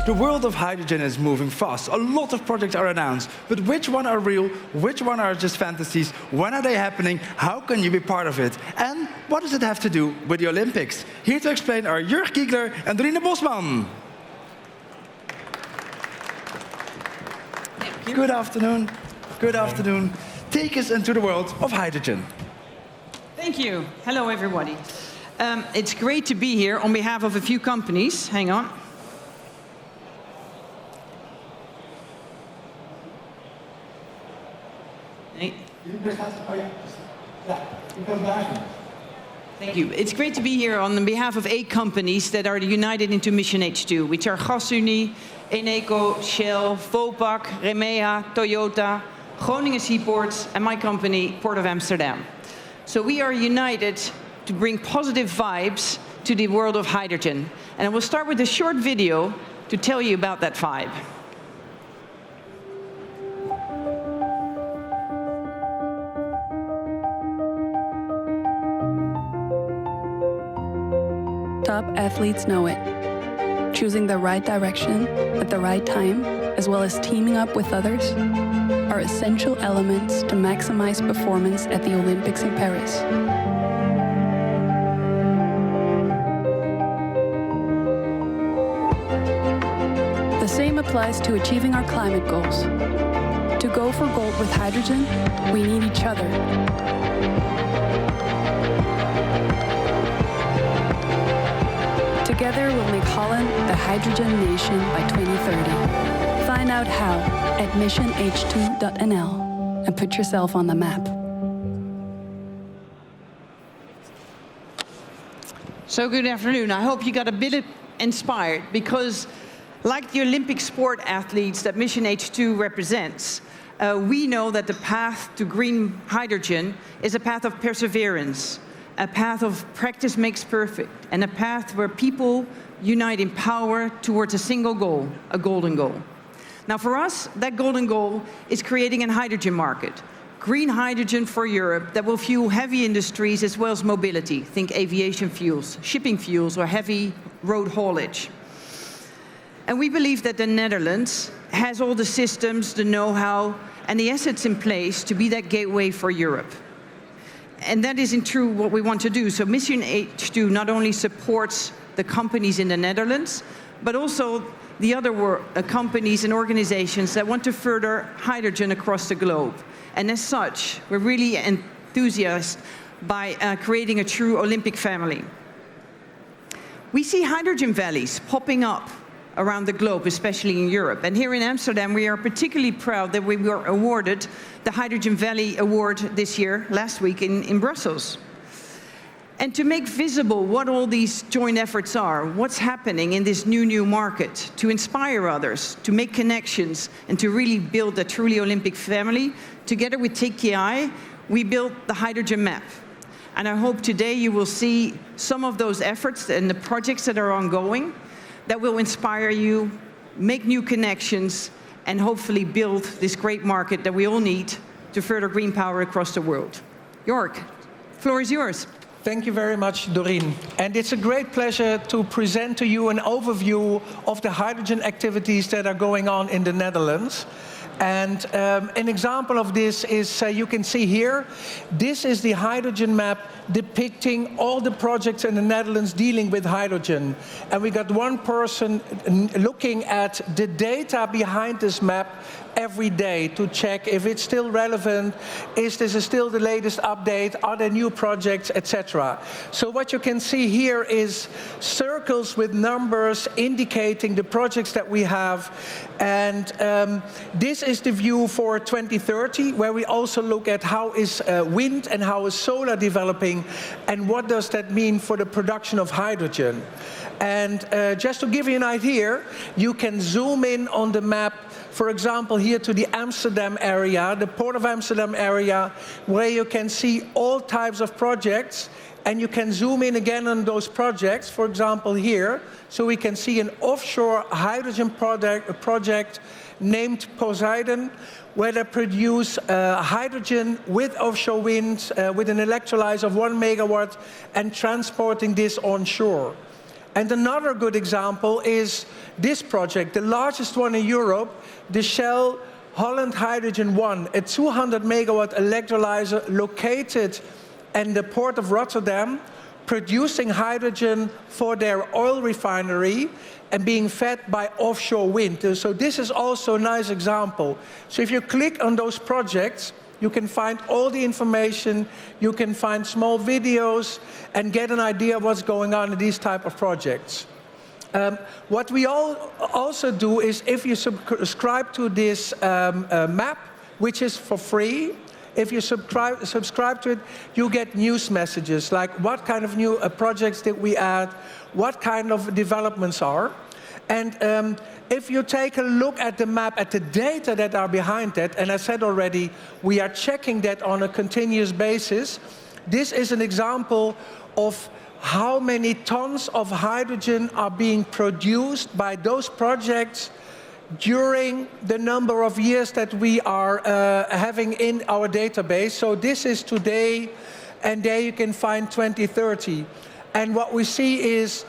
The world of hydrogen is moving fast. A lot of projects are announced, but which one are real? Which one are just fantasies? When are they happening? How can you be part of it? And what does it have to do with the Olympics? Here to explain are Jurg Giegler and Dorine Bosman. Good afternoon. Good afternoon. Take us into the world of hydrogen. Thank you. Hello, everybody. It's great to be here on behalf of a few companies. Hang on. Hey. Thank you. It's great to be here on behalf of 8 companies that are united into Mission H2, which are GasUnie, Eneco, Shell, Vopak, Remea, Toyota, Groningen Seaports, and my company, Port of Amsterdam. So we are united to bring positive vibes to the world of hydrogen. And I will start with a short video to tell you about that vibe. Top athletes know it. Choosing the right direction at the right time, as well as teaming up with others, are essential elements to maximize performance at the Olympics in Paris. The same applies to achieving our climate goals. To go for gold with hydrogen, we need each other. Together, we'll make Holland the hydrogen nation by 2030. Find out how at missionh2.nl and put yourself on the map. So good afternoon. I hope you got a bit inspired because, like the Olympic sport athletes that Mission H2 represents, we know that the path to green hydrogen is a path of perseverance, a path of practice makes perfect, and a path where people unite in power towards a single goal, a golden goal. Now for us, that golden goal is creating a hydrogen market, green hydrogen for Europe that will fuel heavy industries as well as mobility. Think aviation fuels, shipping fuels, or heavy road haulage. And we believe that the Netherlands has all the systems, the know-how, and the assets in place to be that gateway for Europe. And that is in true what we want to do. So Mission H2 not only supports the companies in the Netherlands, but also the other companies and organizations that want to further hydrogen across the globe. And as such, we're really enthusiastic by creating a true Olympic family. We see hydrogen valleys popping up around the globe, especially in Europe. And here in Amsterdam, we are particularly proud that we were awarded the Hydrogen Valley Award this year, last week in Brussels. And to make visible what all these joint efforts are, what's happening in this new market, to inspire others, to make connections, and to really build a truly Olympic family, together with TKI, we built the Hydrogen Map. And I hope today you will see some of those efforts and the projects that are ongoing that will inspire you, make new connections, and hopefully build this great market that we all need to further green power across the world. Jörg, the floor is yours. Thank you very much, Doreen. And it's a great pleasure to present to you an overview of the hydrogen activities that are going on in the Netherlands. And an example of this is, you can see here, this is the hydrogen map depicting all the projects in the Netherlands dealing with hydrogen. And we got one person looking at the data behind this map every day to check if it's still relevant, is this still the latest update, are there new projects, etc. So what you can see here is circles with numbers indicating the projects that we have. And this is the view for 2030, where we also look at how is wind and how is solar developing, and what does that mean for the production of hydrogen. And just to give you an idea, you can zoom in on the map, for example, here to the Amsterdam area, the Port of Amsterdam area, where you can see all types of projects, and you can zoom in again on those projects, for example here, so we can see an offshore hydrogen project named Poseidon, where they produce hydrogen with offshore wind, with an electrolyzer of 1 megawatt, and transporting this onshore. And another good example is this project, the largest one in Europe, the Shell Holland Hydrogen 1, a 200 megawatt electrolyzer located in the port of Rotterdam, producing hydrogen for their oil refinery and being fed by offshore wind. So this is also a nice example. So if you click on those projects, you can find all the information, you can find small videos, and get an idea of what's going on in these type of projects. What we also do is, if you subscribe to this map, which is for free, if you subscribe to it, you get news messages, like what kind of new projects did we add, what kind of developments are. And if you take a look at the map, at the data that are behind that, and I said already, we are checking that on a continuous basis. This is an example of how many tons of hydrogen are being produced by those projects during the number of years that we are having in our database. So this is today, and there you can find 2030. And what we see is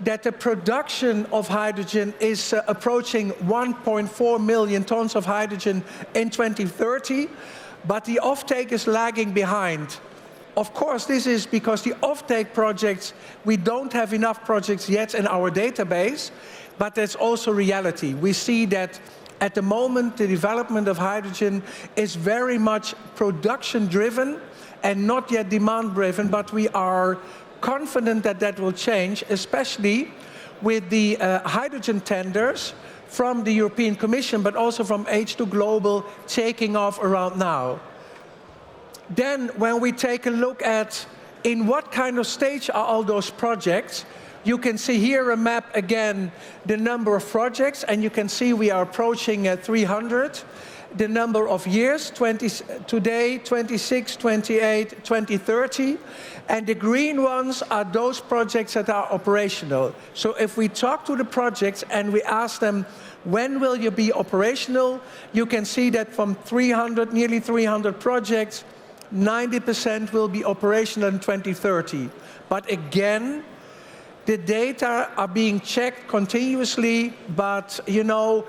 that the production of hydrogen is approaching 1.4 million tons of hydrogen in 2030, but the offtake is lagging behind. Of course, this is because the offtake projects, we don't have enough projects yet in our database, but that's also reality. We see that at the moment, the development of hydrogen is very much production-driven and not yet demand-driven, but we are confident that that will change, especially with the hydrogen tenders from the European Commission, but also from H2 Global taking off around now. Then, when we take a look at in what kind of stage are all those projects, you can see here a map again, the number of projects, and you can see we are approaching 300. The number of years, today, 26, 28, 2030. And the green ones are those projects that are operational. So if we talk to the projects and we ask them, when will you be operational? You can see that from 300, nearly 300 projects, 90% will be operational in 2030. But again, the data are being checked continuously, but you know,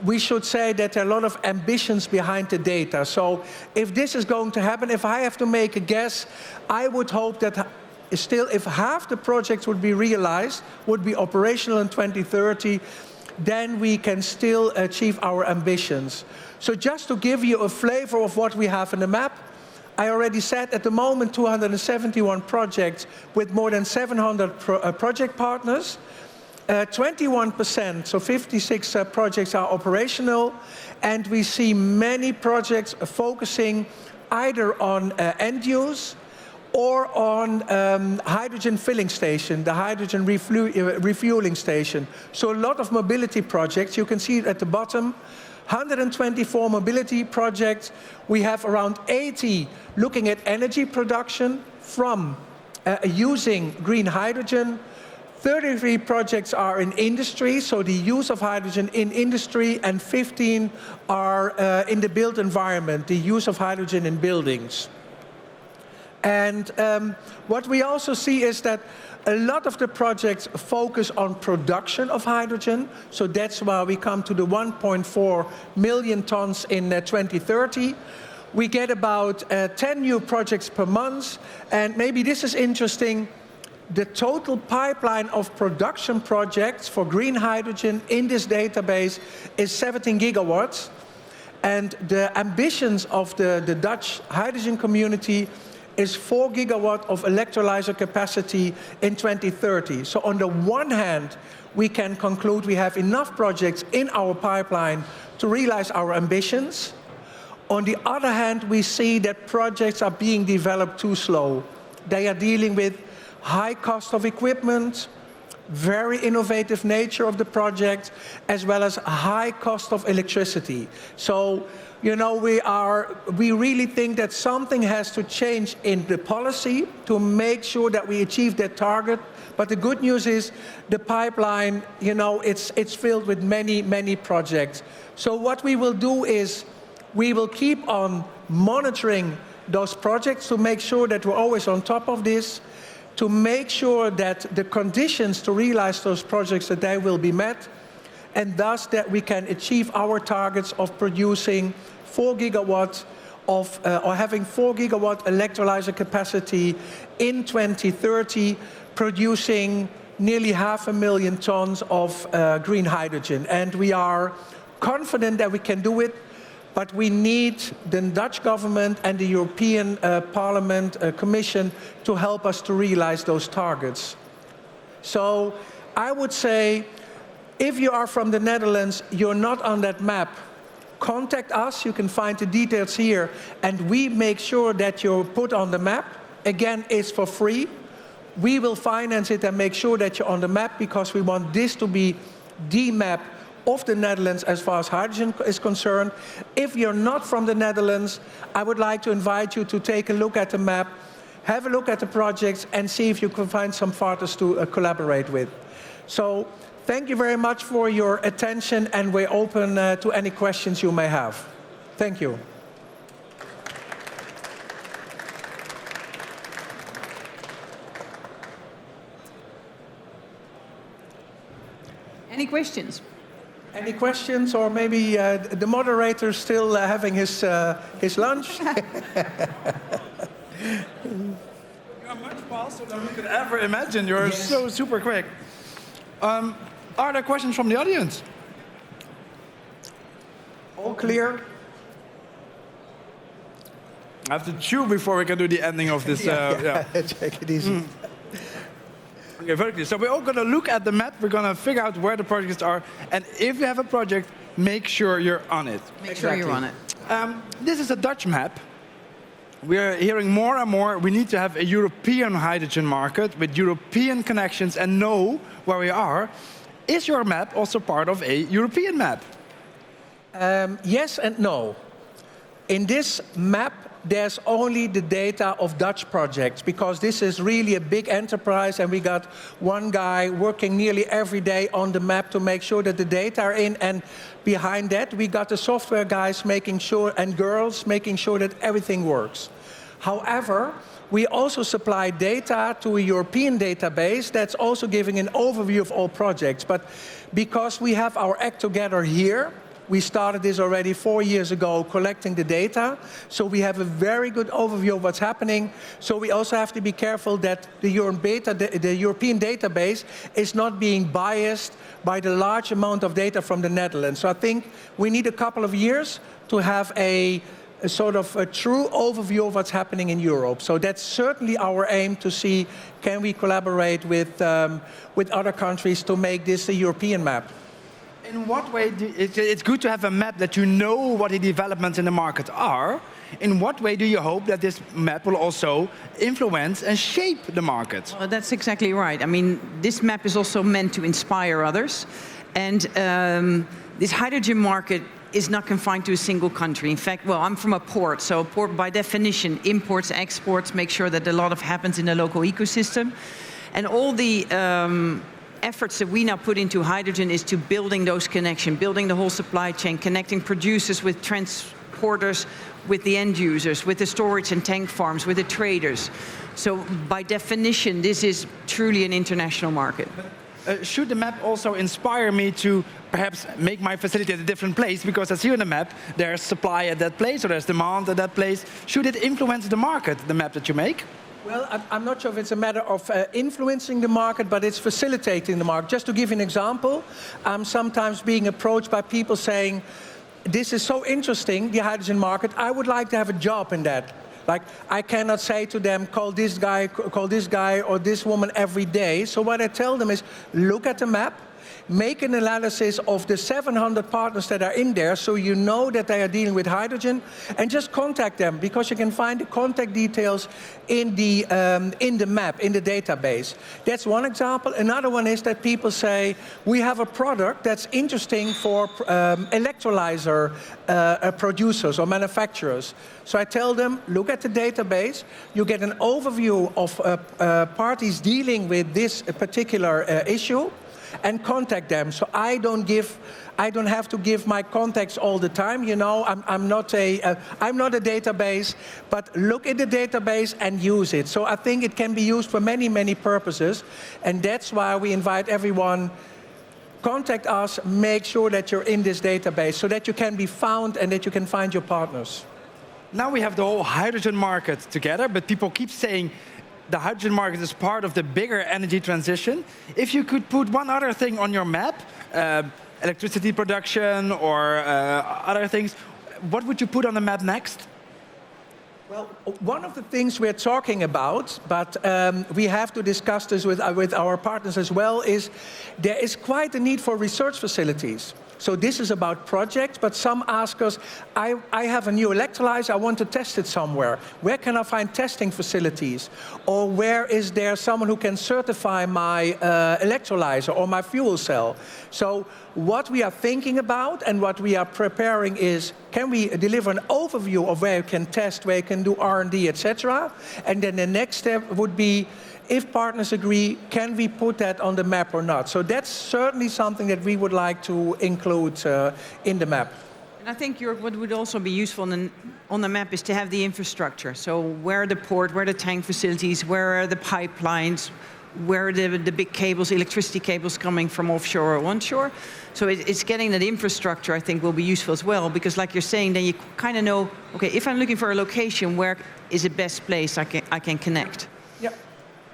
we should say that there are a lot of ambitions behind the data. So if this is going to happen, if I have to make a guess, I would hope that still if half the projects would be realized, would be operational in 2030, then we can still achieve our ambitions. So just to give you a flavor of what we have in the map, I already said at the moment 271 projects with more than 700 project partners. 21%, so 56 projects are operational, and we see many projects focusing either on end use or on hydrogen filling station, the hydrogen refueling station. So a lot of mobility projects, you can see it at the bottom, 124 mobility projects. We have around 80 looking at energy production from using green hydrogen. 33 projects are in industry, so the use of hydrogen in industry, and 15 are in the built environment, the use of hydrogen in buildings. And what we also see is that a lot of the projects focus on production of hydrogen, so that's why we come to the 1.4 million tons in 2030. We get about 10 new projects per month, and maybe this is interesting. The total pipeline of production projects for green hydrogen in this database is 17 gigawatts. And the ambitions of the Dutch hydrogen community is 4 gigawatt of electrolyzer capacity in 2030. So on the one hand, we can conclude we have enough projects in our pipeline to realize our ambitions. On the other hand, we see that projects are being developed too slow. They are dealing with high cost of equipment, very innovative nature of the project, as well as high cost of electricity. So, you know, we really think that something has to change in the policy to make sure that we achieve that target. But the good news is the pipeline, you know, it's filled with many, many projects. So what we will do is we will keep on monitoring those projects to make sure that we're always on top of this. to make sure that the conditions to realize those projects, that they will be met, and thus that we can achieve our targets of producing 4 gigawatts of, or having 4 gigawatt electrolyzer capacity in 2030, producing nearly 500,000 tons of green hydrogen. And we are confident that we can do it, but we need the Dutch government and the European Parliament Commission to help us to realize those targets. So I would say, if you are from the Netherlands, you're not on that map, contact us. You can find the details here, and we make sure that you're put on the map. Again, it's for free. We will finance it and make sure that you're on the map, because we want this to be the map of the Netherlands as far as hydrogen is concerned. If you're not from the Netherlands, I would like to invite you to take a look at the map, have a look at the projects, and see if you can find some partners to collaborate with. So thank you very much for your attention, and we're open to any questions you may have. Thank you. Any questions? Any questions, or maybe the moderator still having his lunch? You're much faster than we could ever imagine. You're so super quick. Are there questions from the audience? All clear? I have to chew before we can do the ending of this. Take it easy. Okay, very clear. So we're all going to look at the map. We're going to figure out where the projects are. And if you have a project, make sure you're on it. Make sure you're on it. This is a Dutch map. We're hearing more and more we need to have a European hydrogen market with European connections and know where we are. Is your map also part of a European map? Yes and no. In this map, there's only the data of Dutch projects, because this is really a big enterprise, and we got one guy working nearly every day on the map to make sure that the data are in, and behind that we got the software guys making sure, and girls making sure that everything works. However, we also supply data to a European database that's also giving an overview of all projects. But because we have our act together here, we started this already 4 years ago, collecting the data. So we have a very good overview of what's happening. So we also have to be careful that the European database is not being biased by the large amount of data from the Netherlands. So I think we need a couple of years to have a sort of a true overview of what's happening in Europe. So that's certainly our aim, to see, can we collaborate with other countries to make this a European map. In what way, it's good to have a map that you know what the developments in the market are. In what way do you hope that this map will also influence and shape the market? Well, that's exactly right. I mean, this map is also meant to inspire others. And this hydrogen market is not confined to a single country. In fact, well, I'm from a port, so a port by definition imports, exports, make sure that a lot happens in the local ecosystem. And all the efforts that we now put into hydrogen is to building those connections, building the whole supply chain, connecting producers with transporters, with the end users, with the storage and tank farms, with the traders. So by definition, this is truly an international market. Should the map also inspire me to perhaps make my facility at a different place? Because as here on the map, there's supply at that place, or there's demand at that place. Should it influence the market, the map that you make? Well, I'm not sure if it's a matter of influencing the market, but it's facilitating the market. Just to give you an example, I'm sometimes being approached by people saying, this is so interesting, the hydrogen market, I would like to have a job in that. Like, I cannot say to them, call this guy or this woman every day. So what I tell them is, look at the map, make an analysis of the 700 partners that are in there, so you know that they are dealing with hydrogen, and just contact them, because you can find the contact details in the map, in the database. That's one example. Another one is that people say, we have a product that's interesting for electrolyzer producers or manufacturers. So I tell them, look at the database, you get an overview of parties dealing with this particular issue, and contact them. So I don't have to give my contacts all the time. You know, I'm not a database, but look at the database and use it. So I think it can be used for many, many purposes, and that's why we invite everyone. Contact us, make sure that you're in this database so that you can be found and that you can find your partners. Now we have the whole hydrogen market together, but people keep saying the hydrogen market is part of the bigger energy transition. If you could put one other thing on your map, electricity production or other things, what would you put on the map next? Well, one of the things we're talking about, but we have to discuss this with our partners as well, is there is quite a need for research facilities. So this is about projects, but some ask us, I have a new electrolyzer, I want to test it somewhere. Where can I find testing facilities? Or where is there someone who can certify my electrolyzer or my fuel cell? So what we are thinking about and what we are preparing is, can we deliver an overview of where you can test, where you can do R&D, etc.? And then the next step would be, if partners agree, can we put that on the map or not? So that's certainly something that we would like to include in the map. And I think what would also be useful on the map is to have the infrastructure. So where the port, where the tank facilities, where are the pipelines, where are the big cables, electricity cables coming from offshore or onshore. So it's getting that infrastructure, I think, will be useful as well, because like you're saying, then you kind of know, okay, if I'm looking for a location, where is the best place I can connect? Yeah.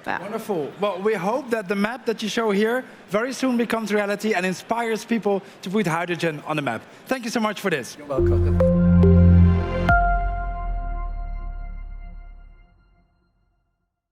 Wonderful. Well, we hope that the map that you show here very soon becomes reality and inspires people to put hydrogen on the map. Thank you so much for this. You're welcome.